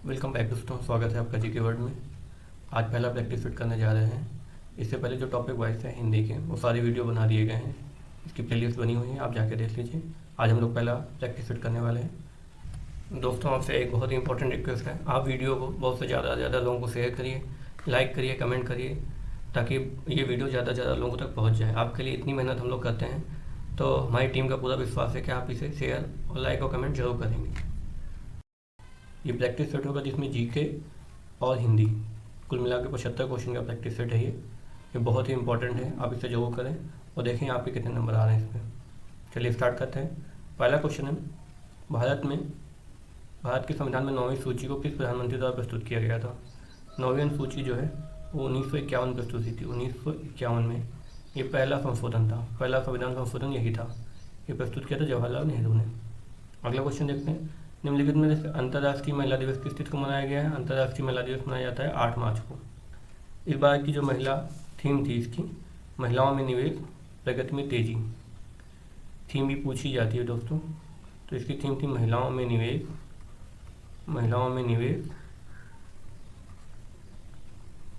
Welcome back दोस्तों, स्वागत है आपका जीके वर्ड में। आज पहला प्रैक्टिस फिट करने जा रहे हैं। इससे पहले जो टॉपिक वाइज है हिंदी के, वो सारी वीडियो बना दिए गए हैं। इसकी प्लेलिस्ट बनी हुई है, आप जाके देख लीजिए। आज हम लोग पहला प्रैक्टिस फिट करने वाले हैं। दोस्तों, आपसे एक बहुत ही इंपॉर्टेंट रिक्वेस्ट है, आप वीडियो को बहुत से ज़्यादा लोगों को शेयर करिए, लाइक करिए, कमेंट करिए, ताकि ये वीडियो ज़्यादा से ज़्यादा लोगों तक पहुँच जाए। आपके लिए इतनी मेहनत हम लोग करते हैं, तो हमारी टीम का पूरा विश्वास है कि आप इसे शेयर और लाइक और कमेंट जरूर करेंगे। ये प्रैक्टिस सेट होगा जिसमें जीके और हिंदी कुल मिला के 75 क्वेश्चन का प्रैक्टिस सेट है। ये बहुत ही इंपॉर्टेंट है, आप इसे जरूर करें और देखें आपके कितने नंबर आ रहे हैं इसमें। चलिए स्टार्ट करते हैं। पहला क्वेश्चन है, भारत के संविधान में 9वीं सूची को किस प्रधानमंत्री द्वारा प्रस्तुत किया गया था? 9वीं सूची जो है वो 1951 प्रस्तुत हुई थी। 1951 में ये पहला संशोधन था, पहला संविधान संशोधन यही था। ये प्रस्तुत किया था जवाहरलाल नेहरू ने। अगला क्वेश्चन देखते हैं, निम्नलिखित में से अंतर्राष्ट्रीय महिला दिवस किस तिथि को मनाया गया है? अंतर्राष्ट्रीय महिला दिवस मनाया जाता है 8 मार्च को। इस बार की जो महिला थीम थी इसकी, महिलाओं में निवेश, प्रगति में तेजी। थीम भी पूछी जाती है दोस्तों, तो इसकी थीम थी महिलाओं में निवेश,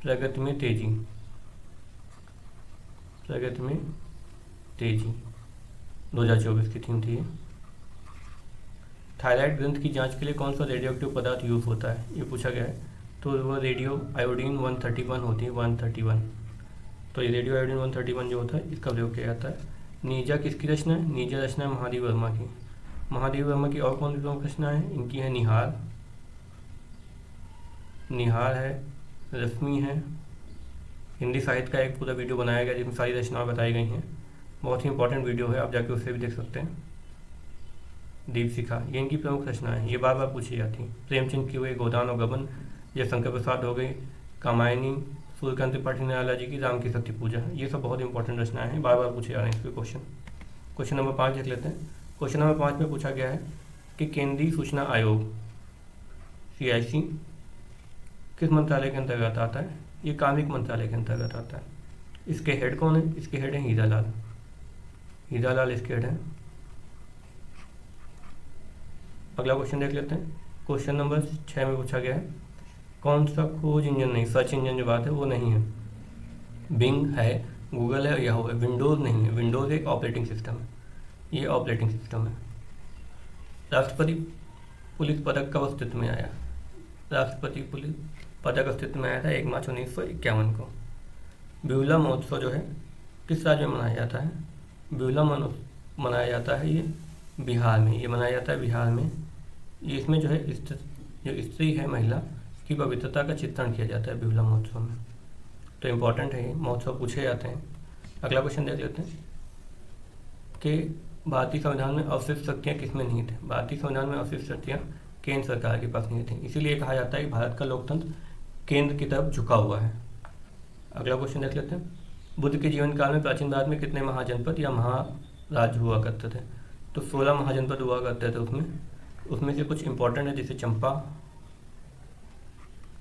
प्रगति में तेजी, प्रगति में तेजी। 2024 की थीम थी ये। थायराइड ग्रंथ की जांच के लिए कौन सा रेडियो एक्टिव पदार्थ यूज़ होता है? ये पूछा गया है। तो वह रेडियो आयोडीन 131 होती है, 131। तो ये रेडियो आयोडीन 131 जो होता है इसका प्रयोग किया जाता है। नीजा किसकी रचना है? नीजा रचना है महादेव वर्मा की। महादेव वर्मा की और कौन सी प्रमुख रचना है? इनकी है निहार है, रश्मि है। हिंदी साहित्य का एक पूरा वीडियो बनाया गया जिसमें सारी रचनाएं बताई गई हैं। बहुत ही इंपॉर्टेंट वीडियो है, आप जाके उससे भी देख सकते हैं। दीपशिखा, ये इनकी प्रमुख रचना है, ये बार बार पूछी जाती है। प्रेमचंद की हुई गोदान और गबन, जयशंकर प्रसाद हो गई कामायनी, सूर्यकांत त्रिपाठी निराला जी की राम की शक्ति पूजा। ये सब बहुत इंपॉर्टेंट रचनाएं हैं, बार बार पूछे जा रहे हैं इस पर क्वेश्चन। क्वेश्चन नंबर 5 देख लेते हैं। क्वेश्चन नंबर 5 में पूछा गया है कि केंद्रीय सूचना आयोग CIC किस मंत्रालय के अंतर्गत आता है? ये कार्मिक मंत्रालय के अंतर्गत आता है। इसके हेड कौन है? इसके हेड हैं हीरालाल इसके हेड हैं। अगला क्वेश्चन देख लेते हैं। क्वेश्चन नंबर 6 में पूछा गया है कौन सा खोज इंजन नहीं, सर्च इंजन जो बात है वो नहीं है। बिंग है, गूगल है, याहू है। विंडोज़ नहीं है, विंडोज़ एक ऑपरेटिंग सिस्टम है, ये ऑपरेटिंग सिस्टम है। राष्ट्रपति पुलिस पदक कब अस्तित्व में आया? राष्ट्रपति पुलिस पदक अस्तित्व में आया था 1 मार्च 1951 को। बिहुला महोत्सव जो है किस राज्य में मनाया जाता है? बिहुला मनाया जाता है ये बिहार में, ये मनाया जाता है बिहार में। ये इसमें जो है जो स्त्री है, महिला की पवित्रता का चित्रण किया जाता है बिहुला महोत्सव में। तो इम्पॉर्टेंट है, ये महोत्सव पूछे जाते हैं। अगला क्वेश्चन देख लेते हैं कि भारतीय संविधान में अवशिष्ट शक्तियाँ किसमें नहीं थी? भारतीय संविधान में अवशिष्ट शक्तियाँ केंद्र सरकार के पास नहीं थी, इसीलिए कहा जाता है कि भारत का लोकतंत्र केंद्र की तरफ झुका हुआ है। अगला क्वेश्चन देख लेते हैं, बुद्ध के जीवन काल में प्राचीन भारत में कितने महाजनपद या महाराज हुआ करते थे? तो 16 महाजनपद हुआ करते थे। उसमें से कुछ इंपॉर्टेंट है, जैसे चंपा,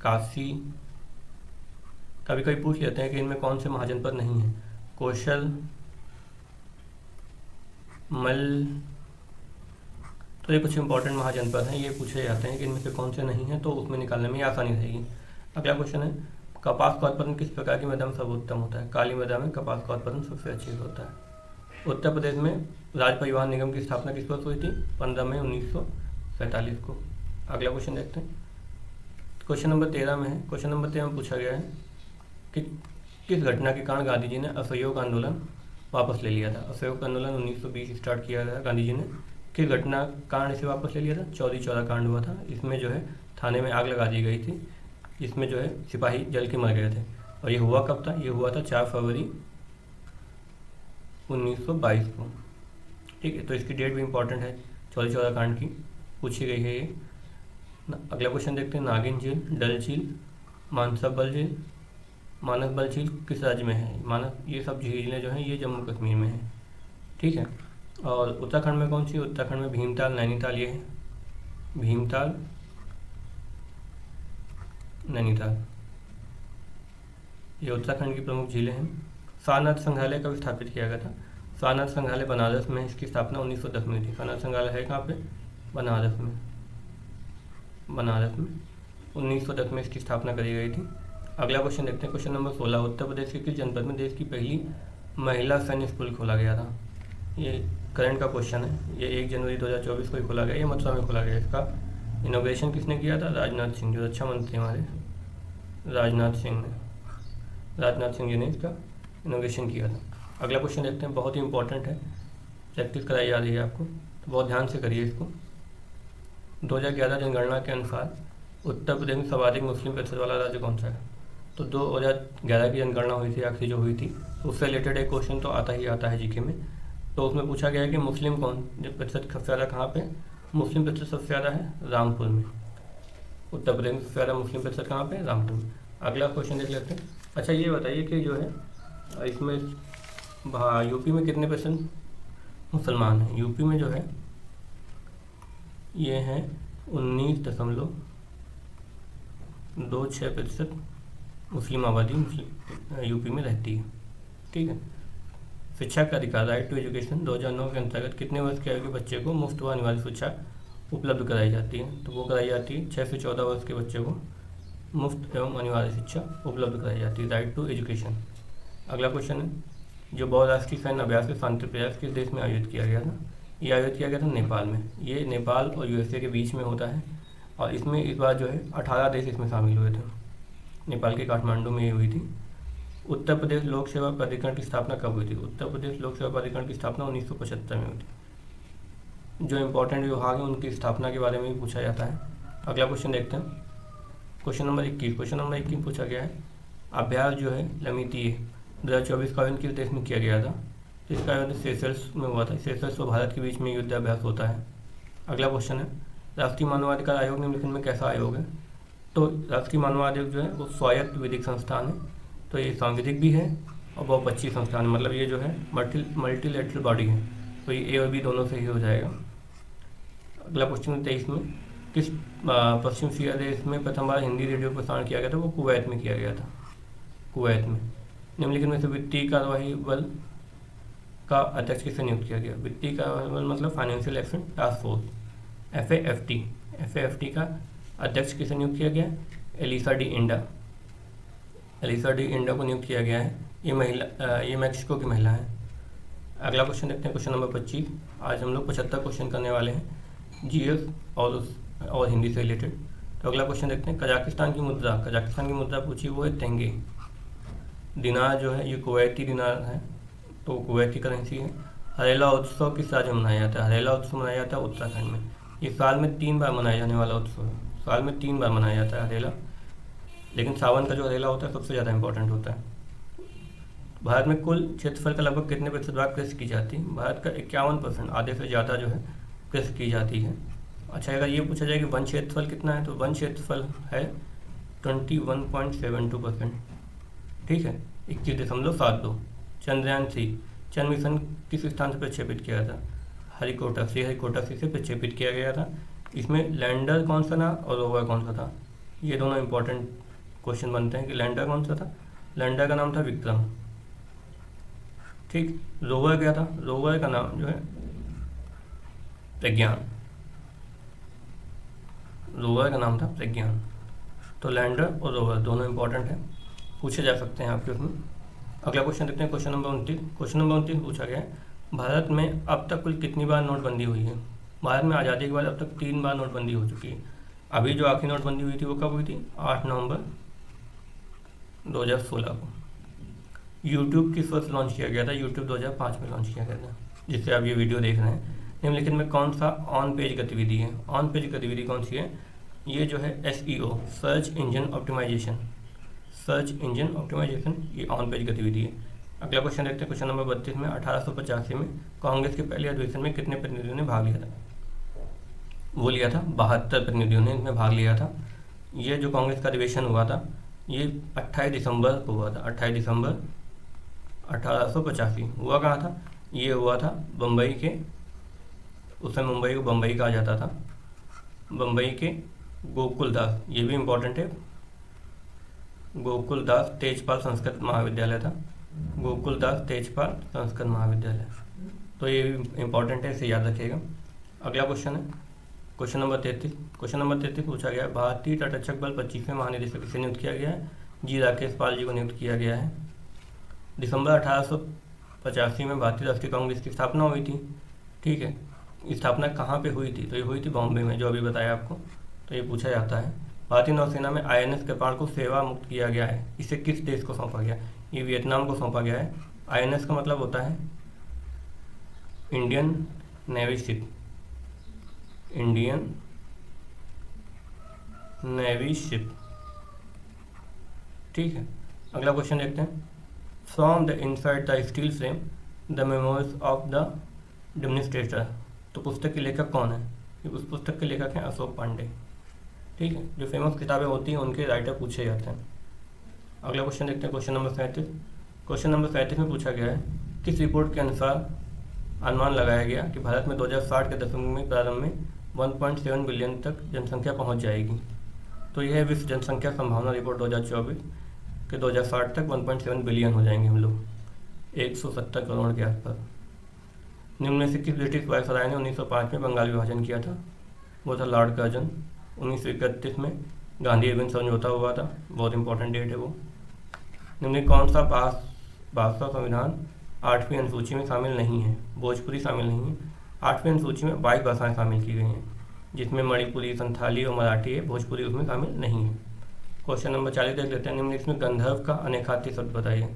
काशी। कभी कभी पूछ लेते हैं कि इनमें कौन से महाजनपद नहीं है। कौशल, मल, तो ये कुछ इंपॉर्टेंट महाजनपद हैं, ये पूछे जाते हैं कि इनमें से कौन से नहीं हैं, तो उसमें निकालने में आसानी रहेगी। अगला क्वेश्चन है, कपास का उत्पादन किस प्रकार की मृदा में सर्वोत्तम होता है? काली मृदा में कपास का उत्पादन सबसे अच्छे होता है। उत्तर प्रदेश में राज्य परिवहन निगम की स्थापना किस वर्ष हुई थी? 15 मई 1947 को। अगला क्वेश्चन देखते हैं। क्वेश्चन नंबर 13 में है। क्वेश्चन नंबर 13 में पूछा गया है कि किस घटना के कारण गांधी जी ने असहयोग आंदोलन वापस ले लिया था? असहयोग आंदोलन 1920 स्टार्ट किया था गांधी जी ने। किस घटना कारण इसे वापस ले लिया था? चौरी चौरा कांड हुआ था। इसमें जो है थाने में आग लगा दी गई थी, जिसमें जो है सिपाही जल के मर गए थे। और ये हुआ कब था? ये हुआ था 4 फरवरी 1922 को। ठीक है, तो इसकी डेट भी इंपॉर्टेंट है, चौरी चौरा कांड की पूछी गई है ये। अगला क्वेश्चन देखते हैं, नागिन झील, डल झील, मानसबल झील, मानस बल झील किस राज्य में है? मानस, ये सब झीलें जो हैं ये जम्मू कश्मीर में है। ठीक है, और उत्तराखंड में कौन सी? उत्तराखंड में भीमताल, नैनीताल, ये है भीमताल, नैनीताल, ये उत्तराखंड की प्रमुख झीलें हैं। सारनाथ संग्रहालय कब स्थापित किया गया था? सारनाथ संग्रहालय बनारस में, इसकी स्थापना 1910 में थी। सारनाथ संग्रहालय है कहाँ पे? बनारस में। 1910 में इसकी स्थापना करी गई थी। अगला क्वेश्चन देखते हैं, क्वेश्चन नंबर 16, उत्तर प्रदेश के किस जनपद में देश की पहली महिला सैन्य स्कूल खोला गया था? ये करंट का क्वेश्चन है, ये 1 जनवरी 2024 को ही खोला गया, ये मथुरा में खोला गया। इसका इनोग्रेशन किसने किया था? राजनाथ सिंह, जो रक्षा मंत्री हमारे राजनाथ सिंह जी ने इसका इनोग्रेशन किया था। अगला क्वेश्चन देखते हैं, बहुत ही इंपॉर्टेंट है, प्रैक्टिस कराई जा रही है आपको, तो बहुत ध्यान से करिए इसको। 2011 जनगणना के अनुसार उत्तर प्रदेश में सर्वाधिक मुस्लिम प्रतिशत वाला राज्य कौन सा है? तो 2011 की जनगणना हुई थी, आखिरी जो हुई थी, उससे रिलेटेड एक क्वेश्चन तो आता ही आता है जीके में। तो उसमें पूछा गया है कि मुस्लिम कौन प्रतिशत सबसे ज़्यादा कहाँ पे? मुस्लिम प्रतिशत सबसे ज़्यादा है रामपुर में। उत्तर प्रदेश में सबसे ज़्यादा मुस्लिम प्रतिशत कहाँ पे? रामपुर में। अगला क्वेश्चन देख लेते हैं। अच्छा, ये बताइए कि जो है इसमें यूपी में कितने परसेंट मुसलमान हैं? यूपी में जो है ये है 19.26% मुस्लिम आबादी यूपी में रहती है। ठीक है। शिक्षा का अधिकार, राइट टू एजुकेशन, 2009 के अंतर्गत कितने वर्ष के आयु के बच्चे को मुफ्त व अनिवार्य शिक्षा उपलब्ध कराई जाती है? तो वो कराई जाती है 6 से 14 वर्ष के बच्चे को मुफ्त एवं अनिवार्य शिक्षा उपलब्ध कराई जाती है, राइट टू एजुकेशन। अगला क्वेश्चन है, जो बहुराष्ट्रीय सैन्य अभ्यास के शांति प्रयास किस देश में आयोजित किया गया था? ये आयोजित किया गया था नेपाल में। ये नेपाल और यूएसए के बीच में होता है और इसमें इस बार जो है 18 देश इसमें शामिल हुए थे। नेपाल के काठमांडू में ये हुई थी। उत्तर प्रदेश लोक सेवा प्राधिकरण की स्थापना कब हुई थी? उत्तर प्रदेश लोक सेवा प्राधिकरण की स्थापना 1975 में हुई थी। जो इम्पोर्टेंट विभाग हैं उनकी स्थापना के बारे में भी पूछा जाता है। अगला क्वेश्चन देखते हैं, क्वेश्चन नंबर 21। क्वेश्चन नंबर 21 पूछा गया है, अभ्यास जो है लमितीय 2024 का आयोजन किस देश में किया गया था? तो इसका आयोजन सेशल्स में हुआ था। सेशल्स और भारत के बीच में युद्धाभ्यास होता है। अगला क्वेश्चन है, राष्ट्रीय मानवाधिकार आयोग निम्नलिखित में कैसा आयोग है? तो राष्ट्रीय मानवाधिकार जो है वो स्वायत्त विधिक संस्थान है, तो ये सांविधिक भी है और बहुपक्षीय संस्थान, मतलब ये जो है मल्टीलेटरल बॉडी है, तो ये ए और बी दोनों से ही हो जाएगा। अगला क्वेश्चन 23 में, किस पश्चिम एशिया देश में प्रथम बार हिंदी रेडियो प्रसारण किया गया था? वो कुवैत में किया गया था, कुवैत में। निम्नलिखित में से वित्तीय कार्यवाही बल का अध्यक्ष किसे नियुक्त किया गया? वित्तीय कार्यवाही बल मतलब financial action task force, FAFT का अध्यक्ष किसे नियुक्त किया गया? एलिसा डी इंडा को नियुक्त किया गया है। ये मैक्सिको की महिला है। अगला क्वेश्चन देखते हैं, क्वेश्चन नंबर 25। आज हम लोग 75 क्वेश्चन करने वाले हैं जीएस और हिंदी से रिलेटेड। तो अगला क्वेश्चन देखते हैं, कजाकिस्तान की मुद्रा पूछी, वो है तेंगे। दिनार जो है ये कुवैती दिनार है, तो कुवैती करेंसी है। हरेला उत्सव किस राज्य में मनाया जाता है? हरेला उत्सव मनाया जाता है उत्तराखंड में। ये साल में 3 बार मनाया जाने वाला उत्सव है, साल में 3 बार मनाया जाता है हरेला, लेकिन सावन का जो हरेला होता है सबसे ज़्यादा इंपॉर्टेंट होता है। भारत में कुल क्षेत्रफल का लगभग कितने प्रतिशत भाग कृषि की जाती है? भारत का 51%, आधे से ज़्यादा जो है कृषि की जाती है। अच्छा, अगर ये पूछा जाए कि वन क्षेत्रफल कितना है, तो वन क्षेत्रफल है 21.72%। ठीक है, 21.72। चंद्रयान 3 चंद्र मिशन किस स्थान से प्रक्षेपित किया था? हरिकोटा से प्रक्षेपित किया गया था। इसमें लैंडर कौन सा था और रोवर कौन सा था? ये दोनों इंपॉर्टेंट क्वेश्चन बनते हैं कि लैंडर कौन सा था। लैंडर का नाम था विक्रम। ठीक, रोवर क्या था? रोवर का नाम जो है प्रज्ञान। रोवर का नाम था प्रज्ञान। तो लैंडर और रोवर दोनों इंपॉर्टेंट है, पूछे जा सकते हैं आपके उसमें। अगला क्वेश्चन देखते हैं, क्वेश्चन नंबर 29। क्वेश्चन नंबर 29 पूछा गया है, भारत में अब तक कुल कितनी बार नोटबंदी हुई है? भारत में आज़ादी के बाद अब तक 3 बार नोटबंदी हो चुकी है। अभी जो आखिरी नोटबंदी हुई थी वो कब हुई थी? 8 नवंबर 2016 को। यूट्यूब किस वर्ष लॉन्च किया गया था? यूट्यूब 2005 में लॉन्च किया गया था, जिससे आप ये वीडियो देख रहे हैं। निम्नलिखित में कौन सा ऑन पेज गतिविधि है? ऑन पेज गतिविधि कौन सी है? ये जो है SEO, सर्च इंजन ऑप्टिमाइजेशन, ये ऑन पेज गतिविधि है। अगला क्वेश्चन देखते हैं, क्वेश्चन नंबर 32 में 1885 में कांग्रेस के पहले अधिवेशन में कितने प्रतिनिधियों ने भाग लिया था? वो लिया था 72 प्रतिनिधियों ने इसमें भाग लिया था। ये जो कांग्रेस का अधिवेशन हुआ था ये 28 दिसंबर को हुआ था, 28 दिसंबर 1885। हुआ कहाँ था? ये हुआ था बम्बई के, उस समय मुंबई को बम्बई कहा जाता था, बम्बई के गोकुलदास, ये भी इम्पोर्टेंट है, गोकुलदास तेजपाल संस्कृत महाविद्यालय था, गोकुलदास तेजपाल संस्कृत महाविद्यालय। तो ये भी इम्पोर्टेंट है, इसे याद रखिएगा। अगला क्वेश्चन है क्वेश्चन नंबर 33 पूछा गया है, भारतीय तटरक्षक बल 25वें महानिदेशक किसे नियुक्त किया गया है? जी राकेश पाल जी को नियुक्त किया गया है। दिसंबर 1885 में भारतीय राष्ट्रीय कांग्रेस की स्थापना हुई थी। ठीक है, स्थापना कहाँ पे हुई थी? तो ये हुई थी बॉम्बे में, जो अभी बताया आपको। तो ये पूछा जाता है। भारतीय नौसेना में INS कृपाण को सेवा मुक्त किया गया है, इसे किस देश को सौंपा गया? ये वियतनाम को सौंपा गया है। INS का मतलब होता है Indian navy ship, Indian navy ship. ठीक है, अगला क्वेश्चन देखते हैं। From the inside the steel frame the memories of the administrator. तो पुस्तक के लेखक कौन है? उस पुस्तक के लेखक हैं अशोक पांडे। ठीक है, जो फेमस किताबें होती हैं उनके राइटर पूछे जाते हैं। अगला क्वेश्चन देखते हैं, क्वेश्चन नंबर 37। क्वेश्चन नंबर 37 में पूछा गया है, किस रिपोर्ट के अनुसार अनुमान लगाया गया कि भारत में 2060 के दशक में प्रारंभ में 1.7 बिलियन तक जनसंख्या पहुंच जाएगी? तो यह है विश्व जनसंख्या संभावना रिपोर्ट 2024 के 2060 तक 1.7 बिलियन हो जाएंगे हम लोग, 170 करोड़ के आसपास। निम्न में से किस ब्रिटिश वायसराय ने 1905 में बंगाल विभाजन किया था? वो था लॉर्ड कर्जन। 1931 में गांधी एवं समझौता हुआ था, बहुत इंपॉर्टेंट डेट है वो। निम्न कौन सा भाषा संविधान 8वीं अनुसूची में शामिल नहीं है? भोजपुरी शामिल नहीं है। 8वीं अनुसूची में 22 भाषाएं शामिल की गई हैं, जिसमें मणिपुरी, संथाली और मराठी है। भोजपुरी उसमें शामिल नहीं है। क्वेश्चन नंबर 40 देख लेते हैं। निम्न इसमें गंधर्व का अनेकार्थी शब्द बताइए।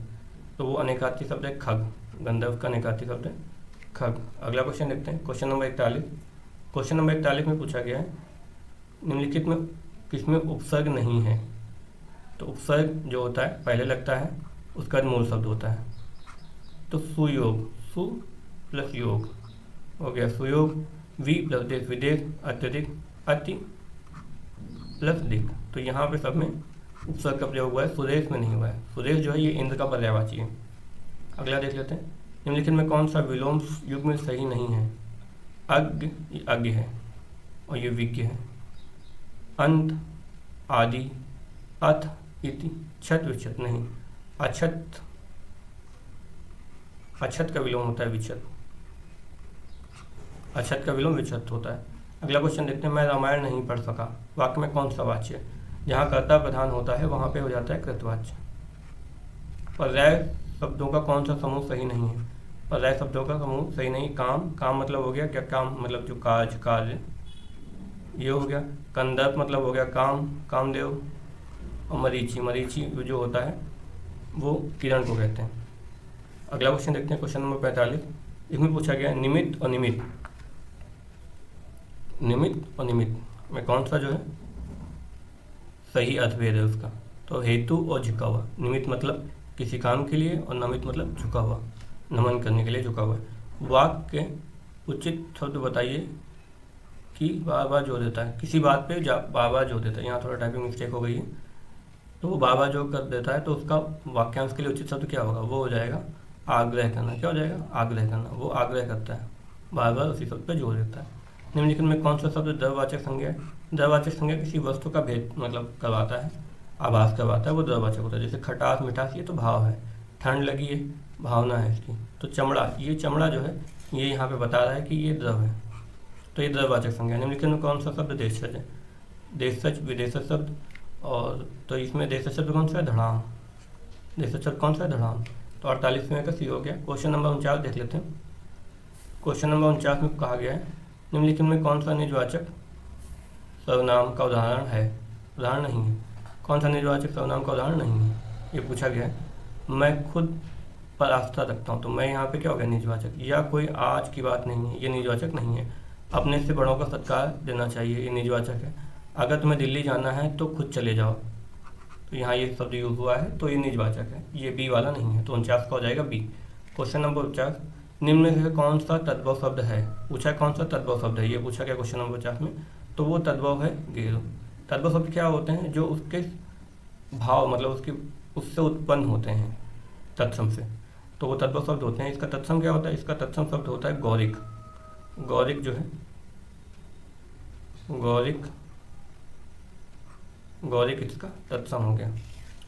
तो वो अनेकार्थी शब्द है खग। गंधर्व का अनेकार्थी शब्द है खग। अगला क्वेश्चन देखते हैं, क्वेश्चन नंबर 41। क्वेश्चन नंबर 41 में पूछा गया है, निम्नलिखित में किसमें उपसर्ग नहीं है? तो उपसर्ग जो होता है पहले लगता है, उसका मूल शब्द होता है। तो सुयोग, सु प्लस योग हो गया सुयोग। वि प्लस देश विदेश, अत्यधिक, अति प्लस दिक। तो यहाँ पे सब में उपसर्ग का प्रयोग हुआ है, सुरेश में नहीं हुआ है। सुरेश जो है ये इंद्र का पर्यायवाची है। अगला देख लेते हैं, निम्नलिखित में कौन सा विलोम युग में सही नहीं है? अज्ञ, ये अज्ञ है और ये विज्ञ है। अंत, आदि, अथ, इति, छत विच्छत नहीं। अछत, अछत का विलोम होता है विच्छत। अछत का विलोम विच्छत होता है। अगला क्वेश्चन देखते हैं, मैं रामायण नहीं पढ़ सका। वाक्य में कौन सा वाच्य? जहाँ कर्ता प्रधान होता है वहाँ पे हो जाता है कृतवाच्य। पर्याय शब्दों का कौन सा समूह सही नहीं है? पर्याय शब्दों का समूह सही नहीं। काम, काम मतलब हो गया क्या? काम मतलब जो काज, कार्य, ये हो गया। कंदर्प मतलब हो गया काम, कामदेव। और मरीचि, मरीचि जो होता है वो किरण को कहते हैं। अगला क्वेश्चन देखते हैं, क्वेश्चन नंबर 45। इसमें पूछा गया है निमित्त और निमित्त। निमित्त और निमित्त में कौन सा जो है सही अर्थभेद है उसका? तो हेतु और झुका हुआ। निमित्त मतलब किसी काम के लिए और नमित्त मतलब झुका हुआ, नमन करने के लिए झुका हुआ। वाक्य के उचित शब्द बताइए कि बार बार जोर देता है। किसी बात पे बार बार जोर देता है। यहाँ थोड़ा टाइपिंग मिस्टेक हो गई है, तो वो बार बार जोर कर देता है, तो उसका वाक्यांश के लिए उचित शब्द क्या होगा? वो हो जाएगा आग्रह करना। क्या हो जाएगा? आग्रह करना। वो आग्रह करता है, बार बार उसी शब्द पर जोर देता है। निम्नलिखित में कौन सा शब्द द्रव्यवाचक संज्ञा है? द्रव्यवाचक संज्ञा किसी वस्तु का भेद मतलब करवाता है, आभास करवाता है, वो द्रव्यवाचक होता है। जैसे खटास, मिठास, ये तो भाव है। ठंड लगी है, भावना है इसकी। तो चमड़ा, ये चमड़ा जो है ये यहाँ पे बता रहा है कि ये द्रव है, तो ये द्रव्यवाचक संज्ञा। निम्नलिखित में कौन सा शब्द देशज है? देशज, विदेशज शब्द। और तो इसमें देशज शब्द कौन सा है? धड़ाम। देशज शब्द कौन सा है? धड़ाम। तो 48वें का सी हो गया। क्वेश्चन नंबर 49 देख लेते हैं। क्वेश्चन नंबर 49 में कहा गया है, निम्नलिखित में कौन सा निजवाचक सर्वनाम का उदाहरण है? उदाहरण नहीं है। कौन सा निजवाचक सर्वनाम का उदाहरण नहीं है? ये पूछा गया है। मैं खुद पर आस्था रखता हूँ, तो मैं यहाँ पे क्या हो गया? निजवाचक। या कोई आज की बात नहीं है, ये निजवाचक नहीं है। अपने से बड़ों का सत्कार देना चाहिए, ये निजवाचक है। अगर तुम्हें दिल्ली जाना है तो खुद चले जाओ, तो यहाँ ये शब्द यूज हुआ है, तो ये निजवाचक है। ये बी वाला नहीं है, तो 49 का हो जाएगा बी। क्वेश्चन नंबर 49, निम्न में से कौन सा तद्भव शब्द है? पूछा कौन सा तद्भव शब्द है, ये पूछा गया क्वेश्चन नंबर 50 में। तो वो तद्भव है गेरु। तद्भव शब्द क्या होते हैं? जो उसके भाव मतलब उसके उससे उत्पन्न होते हैं, तत्सम से, तो वो तद्भव शब्द होते हैं। इसका तत्सम क्या होता है? इसका तत्सम शब्द होता है गौरिक। गौरिक जो है, गौरिक, गौरिक इसका तत्सम हो गया।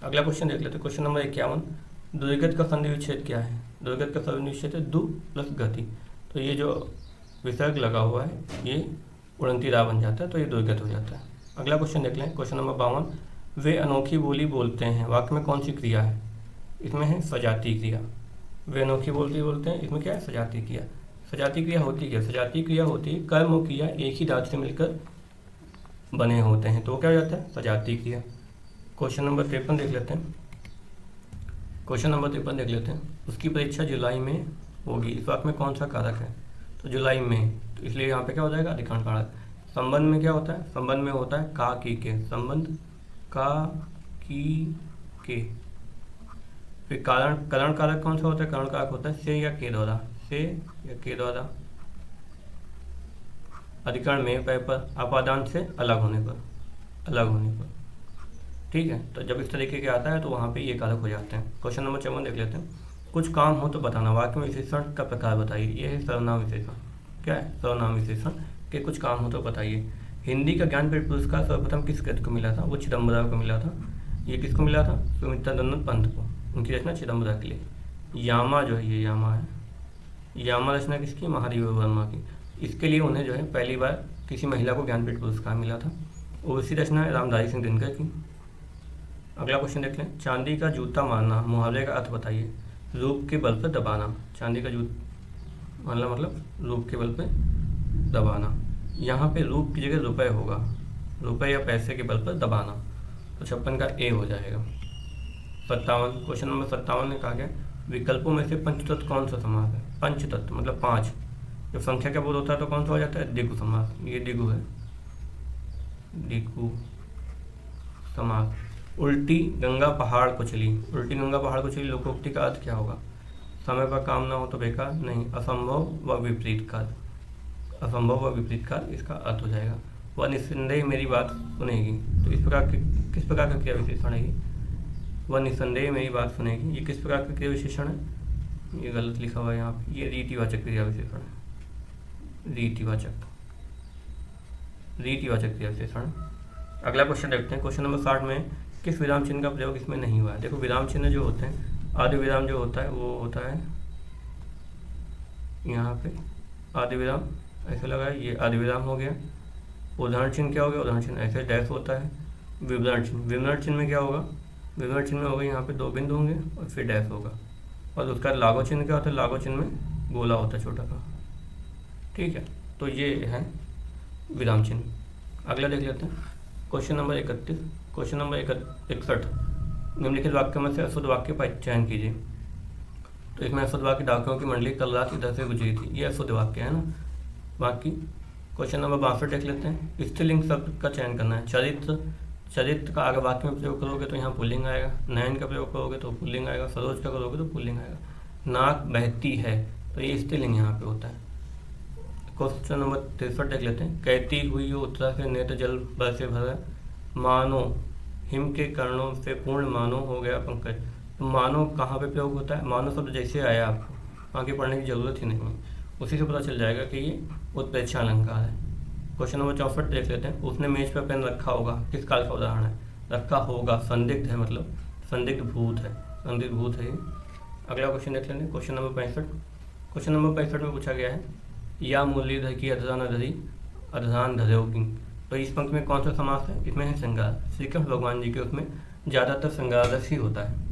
अगला क्वेश्चन देख लेते हैं, क्वेश्चन नंबर 51। द्विगत का संधि विच्छेद क्या है? द्विगत का संधि विच्छेद है दु प्लस गति। तो ये जो विसर्ग लगा हुआ है ये उड़नती राह बन जाता है, तो ये दुर्गत हो जाता है। अगला क्वेश्चन देख लें, क्वेश्चन नंबर 52। वे अनोखी बोली बोलते हैं, वाक्य में कौन सी क्रिया है? इसमें है सजाती क्रिया। वे अनोखी बोली बोलते हैं, इसमें क्या है? सजाती क्रिया। सजाती क्रिया होती क्या? सजाती क्रिया होती है कर्म और क्रिया एक ही धातु से मिलकर बने होते हैं, तो वो क्या हो जाता है? सजाती क्रिया। क्वेश्चन नंबर 53 देख लेते हैं। क्वेश्चन नंबर 53 देख लेते हैं। उसकी परीक्षा जुलाई में होगी, इस वाक्य में कौन सा कारक है? तो जुलाई में, तो इसलिए यहाँ पे क्या हो जाएगा? अधिकरण कारक। संबंध में क्या होता है? संबंध में होता है का की के, संबंध का की के। फिर करण कारक कौन सा होता है? करण कारक होता है से या के द्वारा, से या के द्वारा। अधिकरण में पर, अपादान से अलग होने पर, अलग होने पर। ठीक है, तो जब इस तरीके के आता है तो वहाँ पे ये कारक हो जाते हैं। क्वेश्चन नंबर 54 देख लेते हैं। कुछ काम हो तो बताना, वाक्य में विशेषण का प्रकार बताइए। ये है सर्वनाम विशेषण। क्या है? सर्वनाम विशेषण के कुछ काम हो तो बताइए। हिंदी का ज्ञानपीठ पुरस्कार सर्वप्रथम किस कृति को मिला था? वो चिदम्बरा को मिला था। ये किसको मिला था? सुमित्रानंद पंत को। उनकी रचना चिदम्बरा के लिए। यामा जो है, ये यामा है, यामा रचना किसकी? महादेव वर्मा की। इसके लिए उन्हें जो है पहली बार किसी महिला को ज्ञानपीठ पुरस्कार मिला था। और इसी रचना है रामधारी सिंह दिनकर की। अगला क्वेश्चन देख लें। चांदी का जूता मारना, मुहावरे का अर्थ बताइए। रूप के बल पर दबाना। चांदी का जूता मारना मतलब रूप के बल पर दबाना। यहाँ पे रूप की जगह रुपए होगा, रुपए या पैसे के बल पर दबाना, तो 56 का ए हो जाएगा। 57, क्वेश्चन नंबर 57 में कहा गया विकल्पों में से पंचतत्व कौन सा समास है? पंचतत्व मतलब 5। जब संख्या का बोध होता है तो कौन सा हो जाता है? द्विगु समास। ये द्विगु है, द्विगु समास। उल्टी गंगा पहाड़ को चली, उल्टी गंगा पहाड़ को चली लोकोक्ति का अर्थ क्या होगा? समय पर काम ना हो तो बेकार नहीं, असंभव व विपरीत काल, असंभव व विपरीत काल इसका अर्थ हो जाएगा। वह निस्संदेह मेरी बात सुनेगी, तो इस प्रकार के किस प्रकार का क्रिया विशेषण है? वह निस्संदेह मेरी बात सुनेगी, ये किस प्रकार का क्रिया विशेषण है? ये गलत लिखा हुआ है यहाँ पे, ये रीतिवाचक क्रिया विशेषण है, रीतिवाचक, रीतिवाचक क्रिया विशेषण। अगला क्वेश्चन देखते हैं। क्वेश्चन नंबर 60 में किस विराम चिन्ह का प्रयोग इसमें नहीं हुआ है? देखो विराम चिन्ह जो होते हैं, आदि विराम जो होता है वो होता है यहाँ पे आदि विराम ऐसे लगा है, ये आदि विराम हो गया। उदाहरण चिन्ह क्या हो गया? उदाहरण चिन्ह ऐसे डैश होता है। विवरण चिन्ह, विवरण चिन्ह में क्या होगा? विवरण चिन्ह में होगा यहाँ पे 2 बिंदु होंगे और फिर डैश होगा। और उसका लागू चिन्ह क्या होता है? लागू चिन्ह में गोला होता है छोटा सा। ठीक है, तो ये है विराम चिन्ह। अगला देख लेते हैं। Question number 31, question number 61। निम्नलिखित वाक्य में से अशुद्ध वाक्य का चयन कीजिए। तो इसमें अशुद्ध वाक्य डाकियों की मंडली कल रात इधर से गुजरी थी, ये अशुद्ध वाक्य है ना। बाकी क्वेश्चन नंबर 62 देख लेते हैं। स्त्रीलिंग शब्द का चयन करना है। चरित्र, चरित्र का अगर वाक्य में प्रयोग करोगे तो यहाँ पुल्लिंग आएगा। नयन का प्रयोग करोगे तो पुल्लिंग आएगा। सरोज का करोगे तो पुल्लिंग आएगा। नाक बहती है, तो ये स्त्रीलिंग यहाँ पे होता है। क्वेश्चन नंबर 63 देख लेते हैं। कहती हुई उत्तरा से नेत्र जल भर से भरा, मानो हिम के कर्णों से पूर्ण मानो हो गया पंकज। तो मानो कहाँ पे प्रयोग होता है? मानो शब्द जैसे आया आपको आगे पढ़ने की जरूरत ही नहीं, उसी से पता चल जाएगा कि ये उत्प्रेक्षा अलंकार है। क्वेश्चन नंबर 64 देख लेते हैं। उसने मेज पर पेन रखा होगा, किस काल का उदाहरण है? रखा होगा संदिग्ध है, मतलब संदिग्ध भूत है, संदिग्ध भूत है ये। अगला क्वेश्चन देख लेते हैं। Question number 65। क्वेश्चन नंबर 65 में पूछा गया है या मुरलीधर की अधरान धरी अधरान धरोगी, तो इस पंक्ति में कौन सा समास है? इसमें है श्रृंगार। श्री कृष्ण भगवान जी के उसमें ज़्यादातर श्रृंगार रस ही होता है।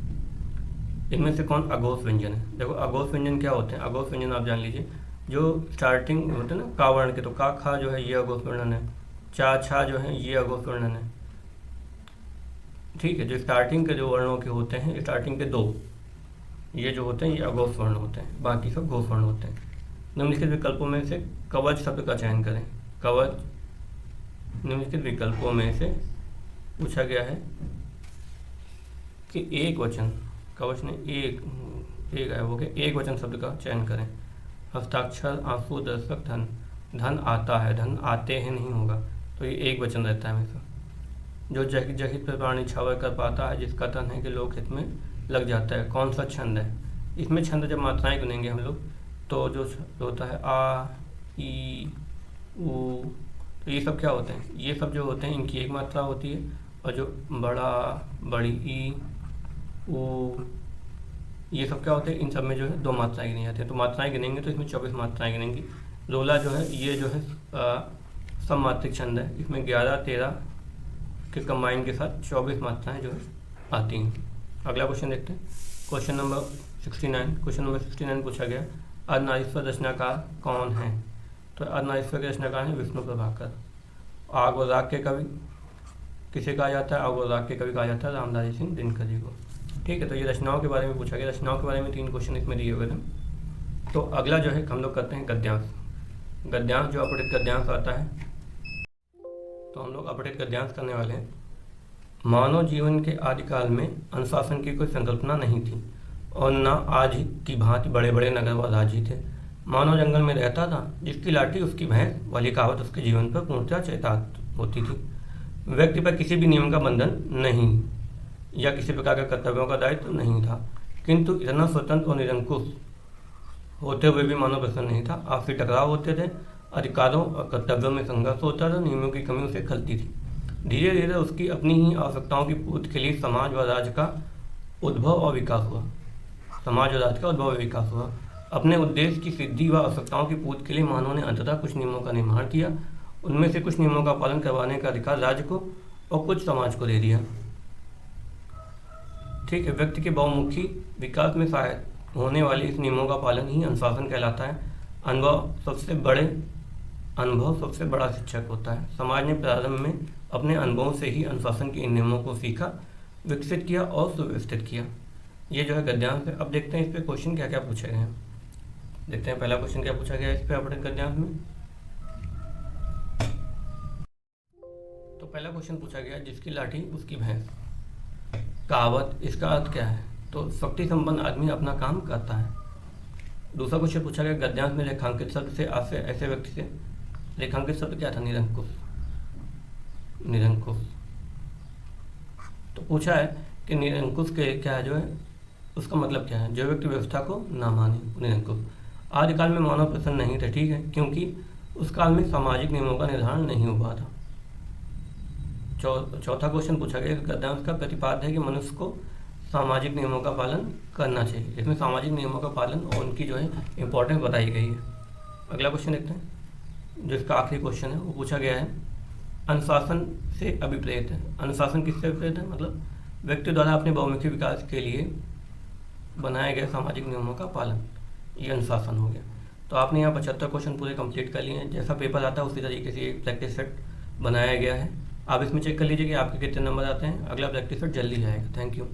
इनमें से कौन अघोष व्यंजन है? देखो अघोष व्यंजन क्या होते हैं? अघोष व्यंजन आप जान लीजिए, जो स्टार्टिंग होते हैं ना का वर्ण के, तो का खा जो है ये अघोष वर्णन है, चा छा जो है ये अघोष वर्णन है। ठीक है, जो स्टार्टिंग के जो वर्णों के होते हैं, स्टार्टिंग के 2 ये जो होते हैं ये अघोष वर्ण होते हैं, बाकी सब घोष वर्ण होते हैं। निम्नलिखित विकल्पों में से कवच शब्द का चयन करें। कवच, निम्नलिखित विकल्पों में से पूछा गया है कि एक वचन, कवच ने एक आया हो गया, एक वचन शब्द का चयन करें। हस्ताक्षर, आंसू, दर्शक, धन। धन आता है, धन आते हैं नहीं होगा, तो ये एक वचन रहता है हमेशा। जो जहित पर प्राणी छावर कर पाता है, जिसका तन है कि लोक हित में लग जाता है, कौन सा छंद है? इसमें छंद जब मात्राएं गिनेंगे हम लोग तो जो होता है आ, ई, ऊ, तो ये सब क्या होते हैं? ये सब जो होते हैं इनकी एक मात्रा होती है, और जो बड़ा, बड़ी, ई, ऊ, ये सब क्या होते हैं? इन सब में जो है 2 मात्राएं गिनी जाती हैं। तो मात्राएं गिनेंगे तो इसमें 24 मात्राएं गिनेंगी। रोला जो है ये जो है सममात्रिक छंद है। इसमें 11-13 के कंबाइन के साथ 24 मात्राएं जो है आती हैं। अगला क्वेश्चन देखते हैं, क्वेश्चन नंबर 69 पूछा गया अर्धनारीश्वर रचनाकार कौन है? तो अर्धनारीश्वर के रचनाकार हैं विष्णु प्रभाकर। आग और राग के कवि किसे कहा जाता है? आग और राग के कवि कहा जाता है रामधारी सिंह दिनकर जी को। ठीक है, तो ये रचनाओं के बारे में पूछा गया। रचनाओं के बारे में 3 क्वेश्चन इसमें दिए हुए थे। तो अगला जो है हम लोग करते हैं गद्यांश। गद्यांश जो अपठित गद्यांश आता है, तो हम लोग अपठित गद्यांश करने वाले हैं। मानव जीवन के आदिकाल में अनुशासन की कोई संकल्पना नहीं थी और न आज की भांति बड़े बड़े नगर व राज्य थे। मानव जंगल में रहता था, जिसकी लाठी उसकी भैंस वाली कहावत उसके जीवन पर पूर्णतः चरितार्थ होती थी। व्यक्ति पर किसी भी नियम का बंधन नहीं या किसी प्रकार के कर्तव्यों का दायित्व नहीं था, किंतु इतना स्वतंत्र और निरंकुश होते हुए भी मानव प्रसन्न नहीं था। आपसी टकराव होते थे, अधिकारों और कर्तव्यों में संघर्ष होता था, नियमों की कमी उसे खलती थी। धीरे धीरे उसकी अपनी ही आवश्यकताओं की पूर्ति के लिए समाज व राज्य का उद्भव और विकास हुआ। अपने उद्देश्य की सिद्धि व आवश्यकताओं की पूर्ति के लिए मानव ने अंततः कुछ नियमों का निर्माण किया। उनमें से कुछ नियमों का पालन करवाने का अधिकार राज्य को और कुछ समाज को दे दिया। ठीक है, व्यक्ति के बहुमुखी विकास में सहायक होने वाले इस नियमों का पालन ही अनुशासन कहलाता है। अनुभव सबसे बड़ा शिक्षक होता है। समाज ने प्रारंभ में अपने अनुभवों से ही अनुशासन के इन नियमों को सीखा, विकसित किया और सुव्यवस्थित किया। ये जो है गद्यांश है। अब देखते हैं इस पे क्वेश्चन क्या क्या पूछे गए हैं। देखते हैं पहला क्वेश्चन क्या पूछा गया इस पे अपठित गद्यांश में। तो पहला क्वेश्चन पूछा गया जिसकी लाठी उसकी भैंस। कहावत, इसका अर्थ क्या है? तो शक्ति संपन्न आदमी अपना काम करता है। दूसरा क्वेश्चन पूछा गया गद्यांश में रेखांकित शब्द से ऐसे व्यक्ति से। रेखांकित शब्द क्या था? निरंकुश। तो पूछा है कि निरंकुश के क्या जो है उसका मतलब क्या है? जो व्यक्ति व्यवस्था को ना माने, निरंकुश। आदिकाल में मानव प्रसन्न नहीं थे, ठीक है, क्योंकि उस काल में सामाजिक नियमों का निर्धारण नहीं हुआ था। चौथा क्वेश्चन पूछा गया गद्यांश का प्रतिपाद्य है कि मनुष्य को सामाजिक नियमों का पालन करना चाहिए। इसमें सामाजिक नियमों का पालन और उनकी जो है इंपॉर्टेंस बताई गई है। अगला क्वेश्चन देखते हैं, जो इसका आखिरी क्वेश्चन है वो पूछा गया है अनुशासन से अभिप्रेत है। अनुशासन किससे अभिप्रेत है? मतलब व्यक्ति द्वारा अपने बहुमुखी विकास के लिए बनाए गए सामाजिक नियमों का पालन, ये अनुशासन हो गया। तो आपने यहाँ 75 क्वेश्चन पूरे कंप्लीट कर लिए हैं। जैसा पेपर आता है उसी तरीके से एक प्रैक्टिस सेट बनाया गया है। आप इसमें चेक कर लीजिए कि आपके कितने नंबर आते हैं। अगला प्रैक्टिस सेट जल्दी आएगा। Thank you.